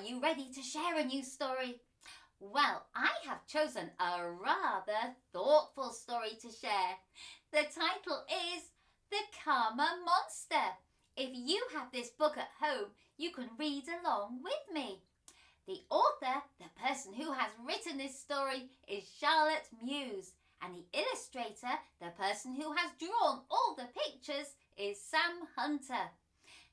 you ready to share a new story? Well, I have chosen a rather thoughtful story to share. The title is The Karma Monster. If you have this book at home, you can read along with me. The author, the person who has written this story, is Charlotte Mews, and the illustrator, the person who has drawn all the pictures, is Sam Hunter.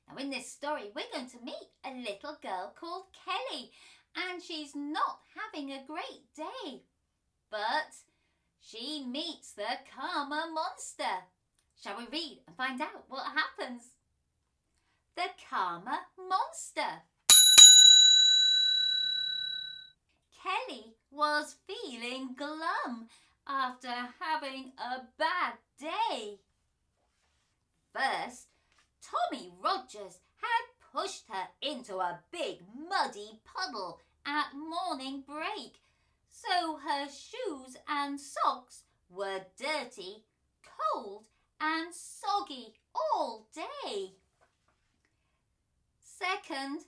Now in this story we're going to meet a little girl called Kelly, and she's not having a great day. But she meets the Karma Monster. Shall we read and find out what happens? The Karma Monster. Kelly was feeling glum after having a bad day. First, Tommy Rogers had pushed her into a big muddy puddle at morning break, so her shoes and socks were dirty, cold and soggy all day. Second,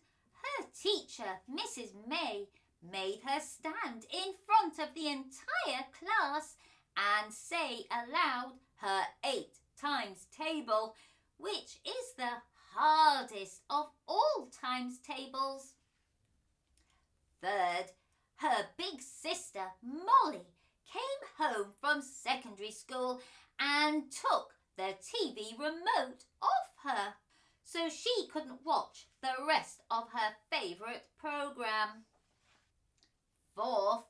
her teacher, Mrs. May, made her stand in front of the entire class and say aloud her 8 times table, which is the hardest of all times tables. Third, her big sister Molly came home from secondary school and took the TV remote off her, so she couldn't watch the rest of her favourite programme. Fourth,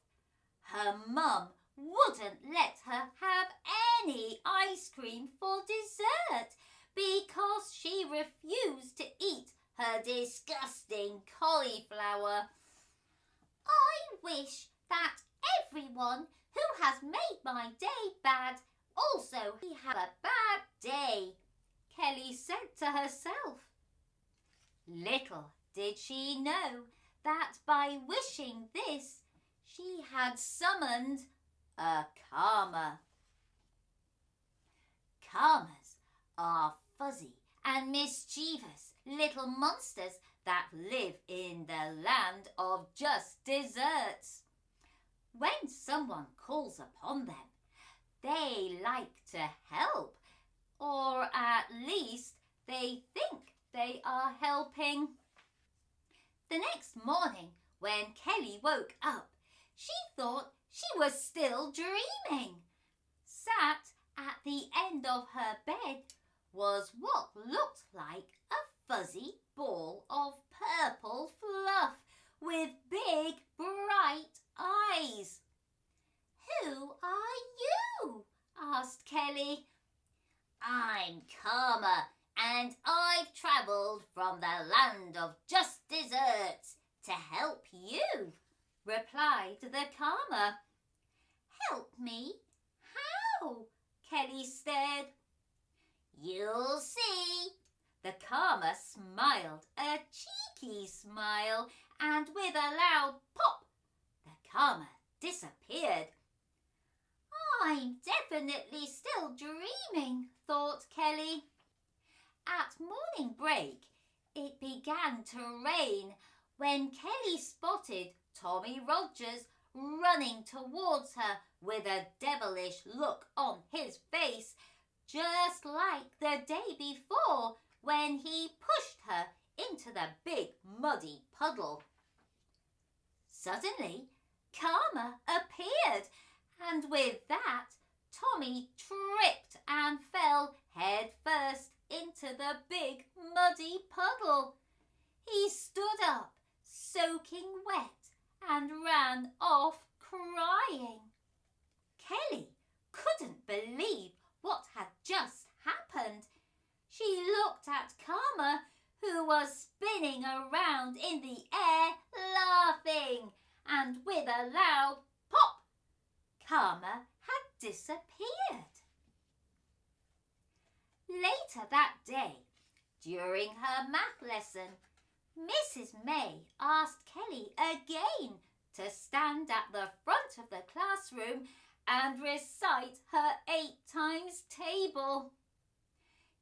her mum wouldn't let her have any ice cream for dessert because she refused to eat her disgusting cauliflower. I wish that everyone who has made my day bad also had a bad day, Kelly said to herself. Little did she know that by wishing this, she had summoned a karma. Karmas are fuzzy and mischievous little monsters that live in the land of just desserts. When someone calls upon them, they like to help, or at least they think they are helping. The next morning, when Kelly woke up, she thought she was still dreaming. Sat at the end of her bed was what looked like a fuzzy ball of purple fluff with big bright eyes. Who are you? Asked Kelly. I'm Karma, and I've travelled from the land of just desserts to help you, replied the Karma. Help me? How? Kelly stared. You'll see. The Karma smiled a cheeky smile, and with a loud pop, the Karma disappeared. I'm definitely still dreaming, thought Kelly. At morning break, it began to rain when Kelly spotted Tommy Rogers running towards her with a devilish look on his face, just like the day before when he pushed her into the big muddy puddle. Suddenly, Karma appeared, and with that, Tommy tripped and fell head first into the big muddy puddle. He stood up, soaking wet, and ran off crying. Kelly couldn't believe what had just happened. She looked at Karma, who was spinning around in the air, laughing, and with a loud pop, Karma had disappeared. Later that day, during her math lesson, Mrs. May asked Kelly again to stand at the front of the classroom and recite her 8 times table.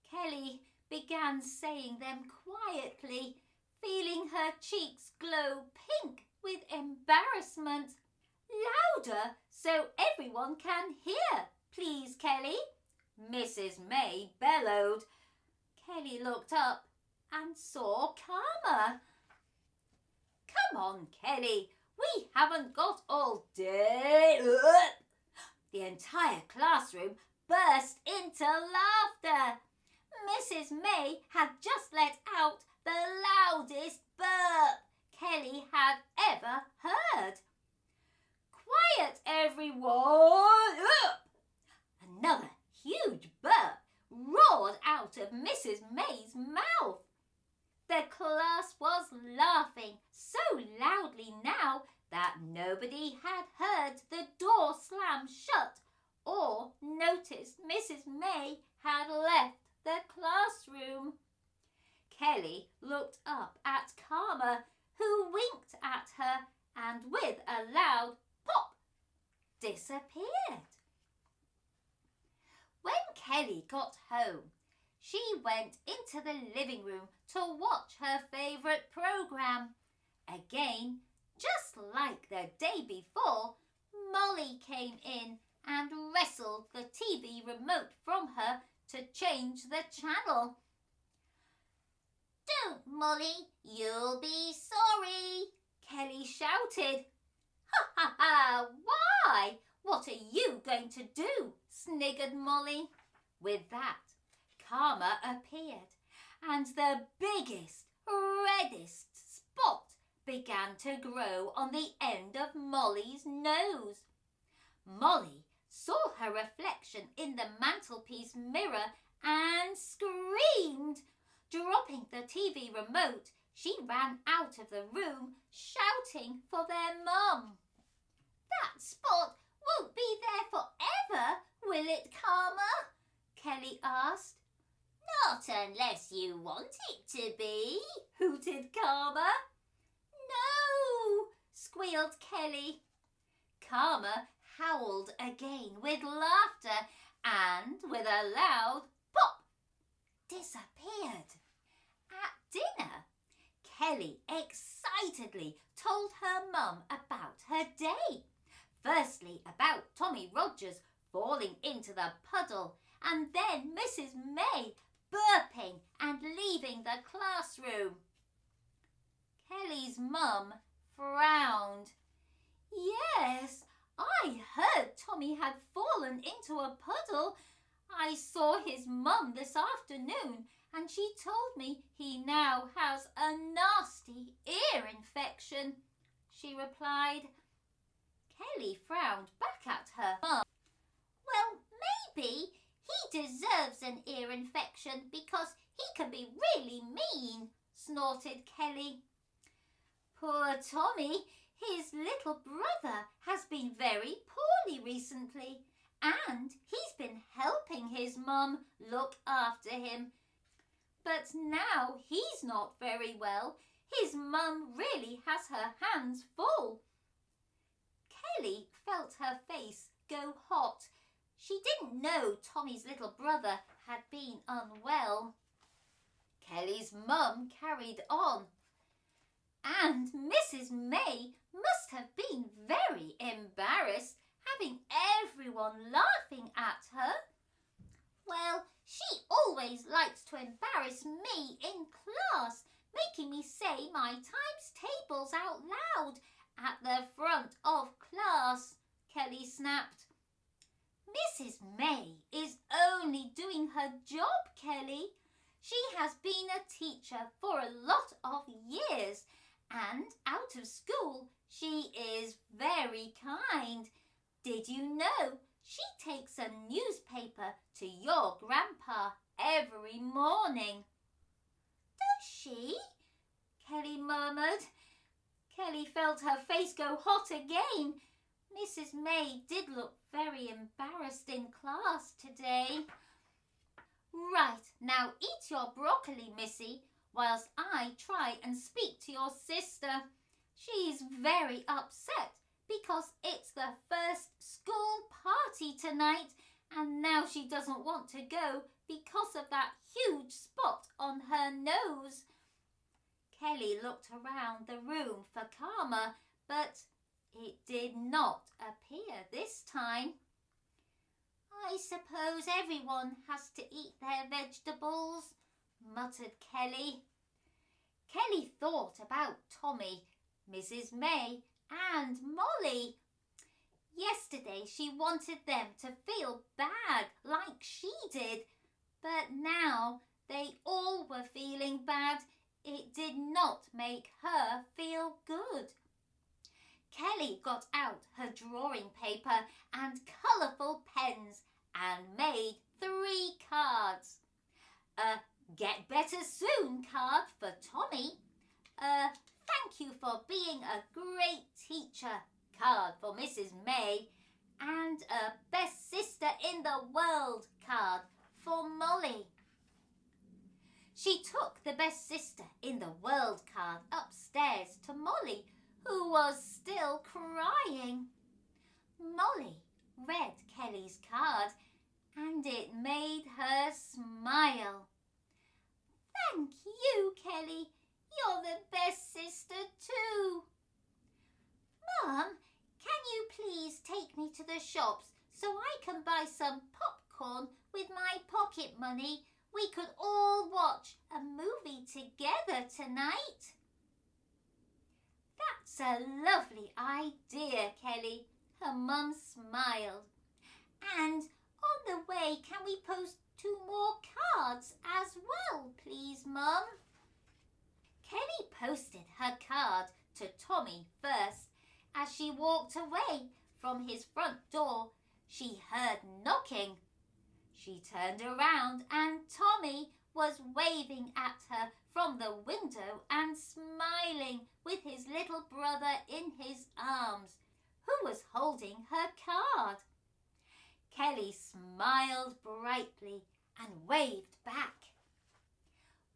Kelly began saying them quietly, feeling her cheeks glow pink with embarrassment. "Louder so everyone can hear, please, Kelly," Mrs. May bellowed. Kelly looked up and saw Karma. "Come on, Kelly, we haven't got all day." The entire classroom burst into laughter. Mrs. May had just let out the loudest burp Kelly had ever heard. "Quiet, everyone!" Another huge burp roared out of Mrs. May's mouth. The class was laughing so loudly now that nobody had heard the door slam shut or noticed Mrs. May had left the classroom. Kelly looked up at Karma, who winked at her and with a loud pop disappeared. When Kelly got home, she went into the living room to watch her favourite programme. Again, just like the day before, Molly came in and wrestled the TV remote from her to change the channel. "Don't, Molly, you'll be sorry," Kelly shouted. "Ha ha ha, why? What are you going to do?" sniggered Molly. With that, Karma appeared, and the biggest, reddest spot began to grow on the end of Molly's nose. Molly saw her reflection in the mantelpiece mirror and screamed. Dropping the TV remote, she ran out of the room, shouting for their mum. "That spot won't be there forever, will it, Karma?" Kelly asked. "Not unless you want it to be," hooted Karma. "No," squealed Kelly. Karma howled again with laughter and, with a loud pop, disappeared. At dinner, Kelly excitedly told her mum about her day. Firstly, about Tommy Rogers falling into the puddle, and then Mrs. May burping and leaving the classroom. Kelly's mum frowned. "Yes, I heard Tommy had fallen into a puddle. I saw his mum this afternoon, and she told me he now has a nasty ear infection," she replied. Kelly frowned back at her mum. "Well, maybe he deserves an ear infection because he can be really mean," snorted Kelly. "Poor Tommy, his little brother has been very poorly recently, and he's been helping his mum look after him. But now he's not very well. His mum really has her hands full." Kelly felt her face go hot. She didn't know Tommy's little brother had been unwell. Kelly's mum carried on. "And Mrs. May must have been very embarrassed, having everyone laughing at her. Well, she always likes to embarrass me in class, making me say my times tables out loud at the front of class," Kelly snapped. "Mrs. May is only doing her job, Kelly. She has been a teacher for a lot of years, and out of school she is very kind. Did you know she takes a newspaper to your grandpa every morning?" "Does she?" Kelly murmured. Kelly felt her face go hot again. Mrs. May did look very embarrassed in class today. "Right, now eat your broccoli, Missy, whilst I try and speak to your sister. She's very upset because it's the first school party tonight, and now she doesn't want to go because of that huge spot on her nose." Kelly looked around the room for Karma, but it did not appear this time. "I suppose everyone has to eat their vegetables," muttered Kelly. Kelly thought about Tommy, Mrs. May and Molly. Yesterday she wanted them to feel bad like she did, but now they all were feeling bad. It did not make her feel good. Kelly got out her drawing paper and colourful pens and made 3 cards. A "Get better soon" card for Tommy, a "Thank you for being a great teacher" card for Mrs. May, and a "Best sister in the world" card for Molly. She took the "Best sister in the world" card upstairs to Molly, who was still crying. Molly read Kelly's card and it made her smile. "Thank you, Kelly. You're the best sister too." "Mum, can you please take me to the shops so I can buy some popcorn with my pocket money? We could all watch a movie together tonight." "That's a lovely idea, Kelly," her mum smiled. "And on the way, can we post 2 more cards as well, please, Mum?" Kelly posted her card to Tommy first. As she walked away from his front door, she heard knocking. She turned around and Tommy was waving at her from the window and smiling with his little brother in his arms, who was holding her card. Kelly smiled brightly and waved back.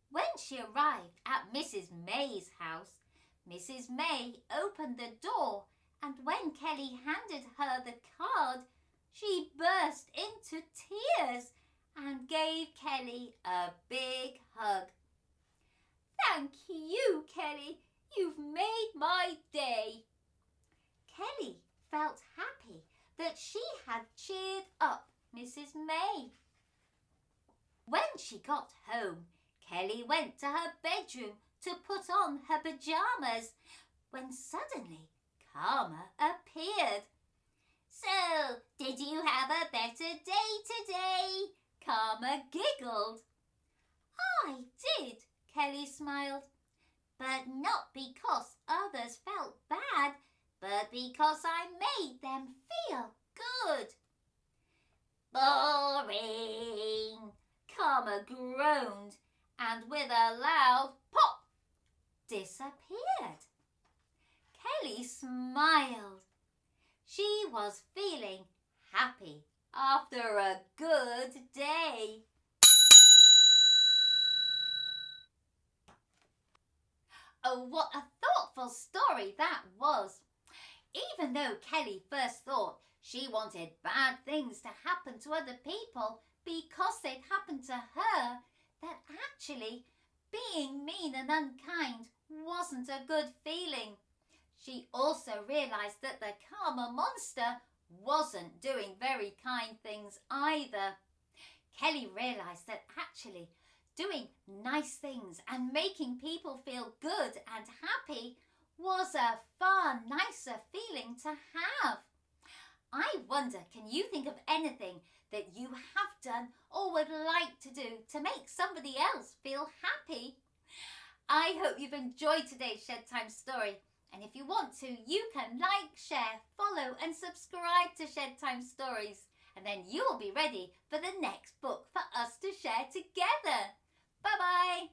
When she arrived at Mrs. May's house, Mrs. May opened the door, and when Kelly handed her the card, she burst into tears and gave Kelly a big hug. "Thank you, Kelly. You've made my day." Kelly felt happy that she had cheered up Mrs. May. When she got home, Kelly went to her bedroom to put on her pyjamas when suddenly Karma appeared. "So, did you have a better day today?" Karma giggled. "I did," Kelly smiled, "but not because others felt bad, but because I made them feel good." "Boring," Karma groaned, and with a loud pop, disappeared. Kelly smiled. She was feeling happy after a good day. Oh, what a thoughtful story that was. Even though Kelly first thought she wanted bad things to happen to other people because they'd happened to her, that actually being mean and unkind wasn't a good feeling. She also realised that the Karma monster wasn't doing very kind things either. Kelly realised that actually doing nice things and making people feel good and happy was a far nicer feeling to have. I wonder, can you think of anything that you have done or would like to do to make somebody else feel happy? I hope you've enjoyed today's Shed Time story. And if you want to, you can like, share, follow and subscribe to Shed Time Stories. And then you'll be ready for the next book for us to share together. Bye-bye.